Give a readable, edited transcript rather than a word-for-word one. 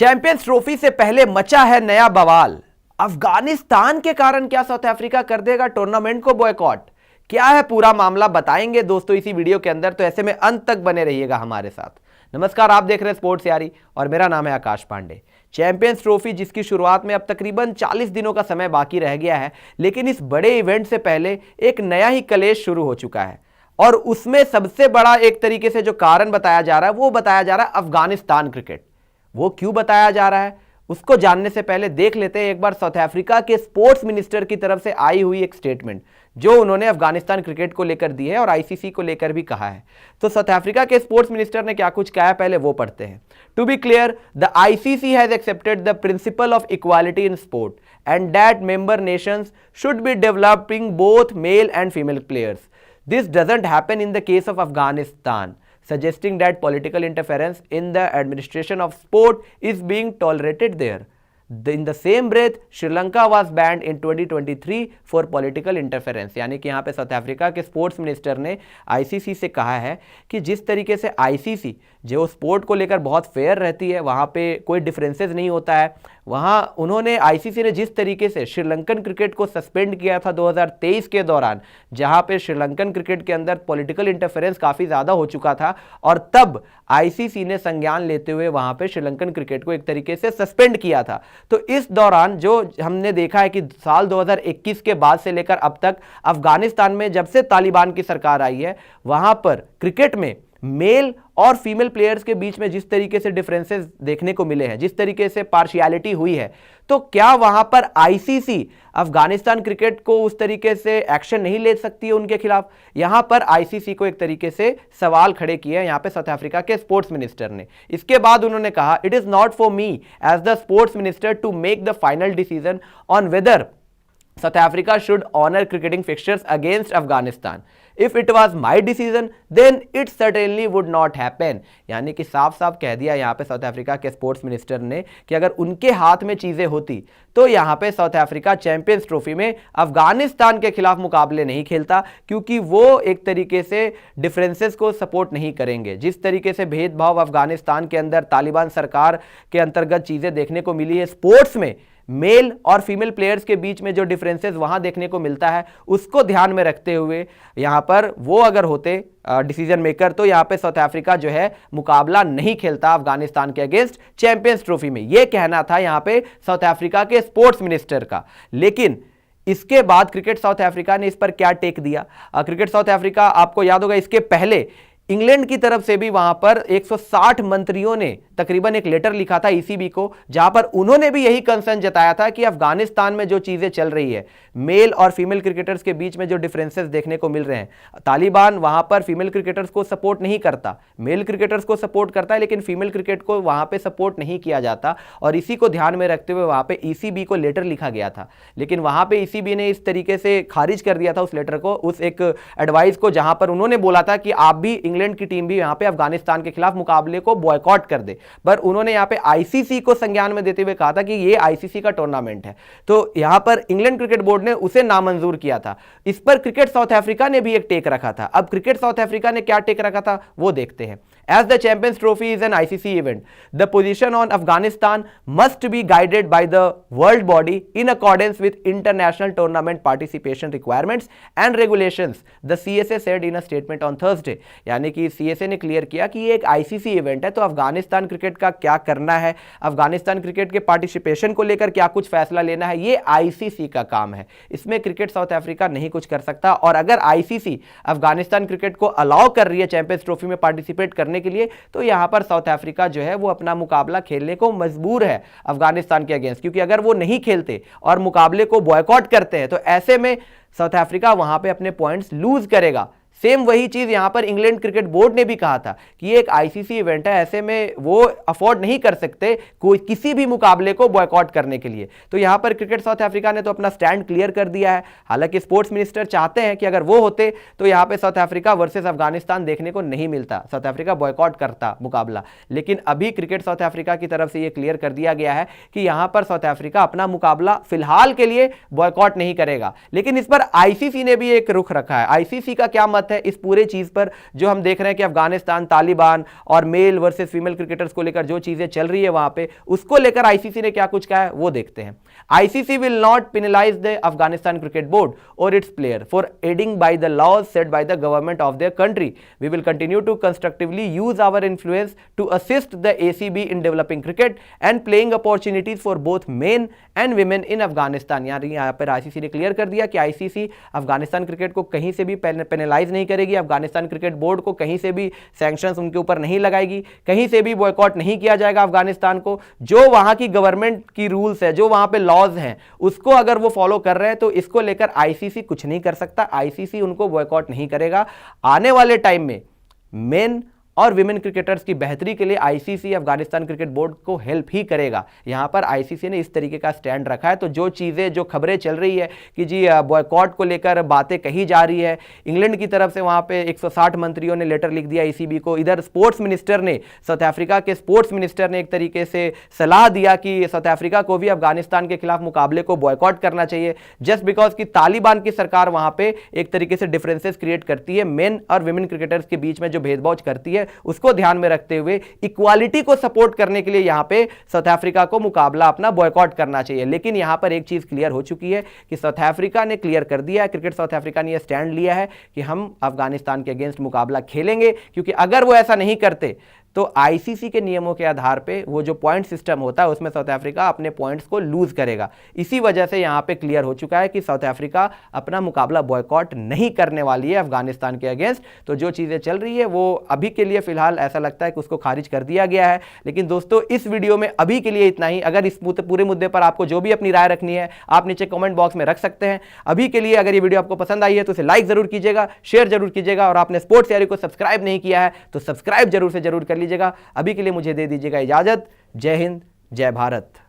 Champions trophy से पहले मचा है नया बवाल। अफगानिस्तान के कारण क्या साउथ अफ्रीका कर देगा टूर्नामेंट को बॉयकॉट? क्या है पूरा मामला, बताएंगे दोस्तों इसी वीडियो के अंदर, तो ऐसे में अंत तक बने रहिएगा हमारे साथ। नमस्कार, आप देख रहे हैं स्पोर्ट्स यारी और मेरा नाम है आकाश पांडे। चैंपियंस ट्रॉफी जिसकी शुरुआत में अब तकरीबन 40 दिनों का समय बाकी रह गया है, लेकिन इस बड़े इवेंट से पहले एक नया ही कलेश शुरू हो चुका है और उसमें सबसे बड़ा एक तरीके से जो कारण बताया जा रहा है वो बताया जा रहा है अफगानिस्तान क्रिकेट। वो क्यों बताया जा रहा है उसको जानने से पहले देख लेते हैं एक बार साउथ अफ्रीका के स्पोर्ट्स मिनिस्टर की तरफ से आई हुई एक स्टेटमेंट जो उन्होंने अफगानिस्तान क्रिकेट को लेकर दी है और आईसीसी को लेकर भी कहा है। तो साउथ अफ्रीका के स्पोर्ट्स मिनिस्टर ने क्या कुछ कहा है पहले वो पढ़ते हैं। To be clear, the ICC has accepted the principle of equality in sport and that member nations should be developing both male and female players. This doesn't happen in the case of Afghanistan, suggesting that political interference in the administration of sport is being tolerated there. In the same breath, Sri Lanka was banned in 2023 for political interference. यानी कि यहाँ पे South Africa के sports minister ने ICC से कहा है कि जिस तरीके से आईसीसी जो स्पोर्ट को लेकर बहुत फेयर रहती है, वहाँ पे कोई डिफरेंसेस नहीं होता है, वहाँ उन्होंने आईसीसी ने जिस तरीके से श्रीलंकन क्रिकेट को सस्पेंड किया था 2023 के दौरान, जहाँ पे श्रीलंकन क्रिकेट के अंदर पॉलिटिकल इंटरफेरेंस काफ़ी ज़्यादा हो चुका था और तब आईसीसी ने संज्ञान लेते हुए वहाँ पे श्रीलंकन क्रिकेट को एक तरीके से सस्पेंड किया था। तो इस दौरान जो हमने देखा है कि साल 2021 के बाद से लेकर अब तक अफगानिस्तान में जब से तालिबान की सरकार आई है, वहाँ पर क्रिकेट में मेल और फीमेल प्लेयर्स के बीच में जिस तरीके से डिफरेंसेस देखने को मिले हैं, जिस तरीके से पार्शियलिटी हुई है, तो क्या वहां पर आईसीसी अफगानिस्तान क्रिकेट को उस तरीके से एक्शन नहीं ले सकती है उनके खिलाफ? यहां पर आईसीसी को एक तरीके से सवाल खड़े किए हैं यहां पे साउथ अफ्रीका के स्पोर्ट्स मिनिस्टर ने। इसके बाद उन्होंने कहा, it is not for me as the sports minister to make the final decision on whether South Africa should honor cricketing fixtures against Afghanistan. If it was my decision, then it certainly would not happen. यानी कि साफ साफ कह दिया यहाँ पे South Africa के sports minister ने कि अगर उनके हाथ में चीज़ें होती तो यहाँ पे साउथ अफ्रीका चैंपियंस ट्रॉफी में अफगानिस्तान के खिलाफ मुकाबले नहीं खेलता, क्योंकि वो एक तरीके से डिफरेंसेस को सपोर्ट नहीं करेंगे। जिस तरीके से भेदभाव अफगानिस्तान के अंदर तालिबान सरकार के अंतर्गत चीज़ें देखने को मिली है स्पोर्ट्स में, मेल और फीमेल प्लेयर्स के बीच में जो डिफरेंसेस वहां देखने को मिलता है, उसको ध्यान में रखते हुए यहां पर वो अगर होते डिसीजन मेकर, तो यहां पे साउथ अफ्रीका जो है मुकाबला नहीं खेलता अफगानिस्तान के अगेंस्ट चैंपियंस ट्रॉफी में। यह कहना था यहां पे साउथ अफ्रीका के स्पोर्ट्स मिनिस्टर का। लेकिन इसके बाद क्रिकेट साउथ अफ्रीका ने इस पर क्या टेक दिया? क्रिकेट साउथ अफ्रीका, आपको याद होगा, इसके पहले इंग्लैंड की तरफ से भी वहां पर 160 मंत्रियों ने तकरीबन एक लेटर लिखा था ईसीबी को, जहां पर उन्होंने भी यही कंसर्न जताया था कि अफगानिस्तान में जो चीजें चल रही है, मेल और फीमेल क्रिकेटर्स के बीच में जो डिफरेंसेस देखने को मिल रहे हैं, तालिबान वहां पर फीमेल क्रिकेटर्स को सपोर्ट नहीं करता, मेल क्रिकेटर्स को सपोर्ट करता है, लेकिन फीमेल क्रिकेट को वहां पर सपोर्ट नहीं किया जाता। और इसी को ध्यान में रखते हुए वहां पर ईसीबी को लेटर लिखा गया था, लेकिन वहां पर ईसीबी ने इस तरीके से खारिज कर दिया था उस लेटर को, उस एक एडवाइस को, जहां पर उन्होंने बोला था कि आप भी, इंग्लैंड की टीम भी यहां पे अफगानिस्तान के खिलाफ मुकाबले को बॉयकॉट कर दे। पर उन्होंने यहां पे आईसीसी को संज्ञान में देते हुए कहा था कि ये आईसीसी का टूर्नामेंट है, तो यहां पर इंग्लैंड क्रिकेट बोर्ड ने उसे नामंजूर किया था। इस पर क्रिकेट साउथ अफ्रीका ने भी एक टेक रखा था। अब क्रिकेट साउथ अफ्रीका ने क्या टेक रखा था वो देखते हैं। As the Champions Trophy is an ICC event, the position on Afghanistan must be guided by the world body in accordance with international tournament participation requirements and regulations, the CSA said in a statement on Thursday. यानी कि CSA ने clear किया कि ये एक ICC event है, तो Afghanistan cricket का क्या करना है, अफगानिस्तान क्रिकेट के पार्टिसिपेशन को लेकर क्या कुछ फैसला लेना है, ये आईसीसी का काम है। इसमें क्रिकेट साउथ अफ्रीका नहीं कुछ कर सकता। और अगर आईसीसी अफगानिस्तान क्रिकेट को अलाउ कर रही है चैंपियंस ट्रॉफी में पार्टिसिपेट करने के लिए, तो यहां पर साउथ अफ्रीका जो है वो अपना मुकाबला खेलने को मजबूर है अफगानिस्तान के अगेंस्ट, क्योंकि अगर वो नहीं खेलते और मुकाबले को बॉयकॉट करते हैं तो ऐसे में साउथ अफ्रीका वहां पे अपने पॉइंट्स लूज करेगा। सेम वही चीज यहां पर इंग्लैंड क्रिकेट बोर्ड ने भी कहा था कि ये एक आईसीसी इवेंट है, ऐसे में वो अफोर्ड नहीं कर सकते कोई किसी भी मुकाबले को बॉयकॉट करने के लिए। तो यहां पर क्रिकेट साउथ अफ्रीका ने तो अपना स्टैंड क्लियर कर दिया है। हालांकि स्पोर्ट्स मिनिस्टर चाहते हैं कि अगर वो होते तो यहां पे साउथ अफ्रीका वर्सेस अफगानिस्तान देखने को नहीं मिलता, साउथ अफ्रीका बॉयकॉट करता मुकाबला। लेकिन अभी क्रिकेट साउथ अफ्रीका की तरफ से ये क्लियर कर दिया गया है कि यहां पर साउथ अफ्रीका अपना मुकाबला फिलहाल के लिए बॉयकॉट नहीं करेगा। लेकिन इस पर आईसीसी ने भी एक रुख रखा है। आईसीसी का क्या मत मत है इस पूरे चीज पर जो हम देख रहे हैं कि अफगानिस्तान, तालिबान और मेल वर्सेस फीमेल क्रिकेटर्स को लेकर जो चीजें चल रही है वहां पे, उसको लेकर आईसीसी ने क्या कुछ कहा है वो देखते हैं। ICC will not penalise the Afghanistan cricket board और its player for abiding by the laws set by the government of their country. We will continue to constructively use our influence to assist the ACB in developing cricket and playing opportunities for both men and women in Afghanistan. यहाँ पर ICC ने clear कर दिया कि ICC Afghanistan cricket को कहीं से भी पेनलाइज नहीं करेगी, अफगानिस्तान क्रिकेट बोर्ड को कहीं से भी सैंक्शंस उनके ऊपर नहीं लगाएगी, कहीं से भी बॉयकॉट नहीं किया जाएगा अफगानिस्तान को। जो वहां की गवर्नमेंट की रूल्स है, जो वहां पे लॉज हैं, उसको अगर वो फॉलो कर रहे हैं तो इसको लेकर आईसीसी कुछ नहीं कर सकता, आईसीसी उनको बॉयकॉट नहीं करेगा। आने वाले टाइम में मेन और विमेन क्रिकेटर्स की बेहतरी के लिए आईसीसी अफगानिस्तान क्रिकेट बोर्ड को हेल्प ही करेगा। यहां पर आईसीसी ने इस तरीके का स्टैंड रखा है। तो जो चीज़ें, जो खबरें चल रही है कि जी बॉयकॉट को लेकर बातें कही जा रही है, इंग्लैंड की तरफ से वहां पे 160 मंत्रियों ने लेटर लिख दिया ईसीबी को, इधर स्पोर्ट्स मिनिस्टर ने, साउथ अफ्रीका के स्पोर्ट्स मिनिस्टर ने एक तरीके से सलाह दिया कि साउथ अफ्रीका को भी अफगानिस्तान के खिलाफ मुकाबले को बॉयकॉट करना चाहिए, जस्ट बिकॉज कि तालिबान की सरकार वहां पे एक तरीके से डिफरेंसेस क्रिएट करती है, मेन और विमेन क्रिकेटर्स के बीच में जो भेदभाव करती है उसको ध्यान में रखते हुए इक्वालिटी को सपोर्ट करने के लिए यहां पे साउथ अफ्रीका को मुकाबला अपना बॉयकॉट करना चाहिए। लेकिन यहां पर एक चीज क्लियर हो चुकी है कि साउथ अफ्रीका ने क्लियर कर दिया है, क्रिकेट साउथ अफ्रीका ने यह स्टैंड लिया है कि हम अफगानिस्तान के अगेंस्ट मुकाबला खेलेंगे, क्योंकि अगर वो ऐसा नहीं करते तो आईसीसी के नियमों के आधार पे वो जो पॉइंट सिस्टम होता है उसमें साउथ अफ्रीका अपने पॉइंट्स को लूज करेगा। इसी वजह से यहां पे क्लियर हो चुका है कि साउथ अफ्रीका अपना मुकाबला बॉयकॉट नहीं करने वाली है अफगानिस्तान के अगेंस्ट। तो जो चीजें चल रही है वो अभी के लिए फिलहाल ऐसा लगता है कि उसको खारिज कर दिया गया है। लेकिन दोस्तों इस वीडियो में अभी के लिए इतना ही। अगर इस पूरे मुद्दे पर आपको जो भी अपनी राय रखनी है आप नीचे कमेंट बॉक्स में रख सकते हैं। अभी के लिए अगर ये वीडियो आपको पसंद आई है तो इसे लाइक जरूर कीजिएगा, शेयर जरूर कीजिएगा, और आपने स्पोर्ट्स यारी को सब्सक्राइब नहीं किया है तो सब्सक्राइब जरूर से जरूर कर लीजिएगा। अभी के लिए मुझे दे दीजिएगा इजाजत। जय हिंद, जय भारत।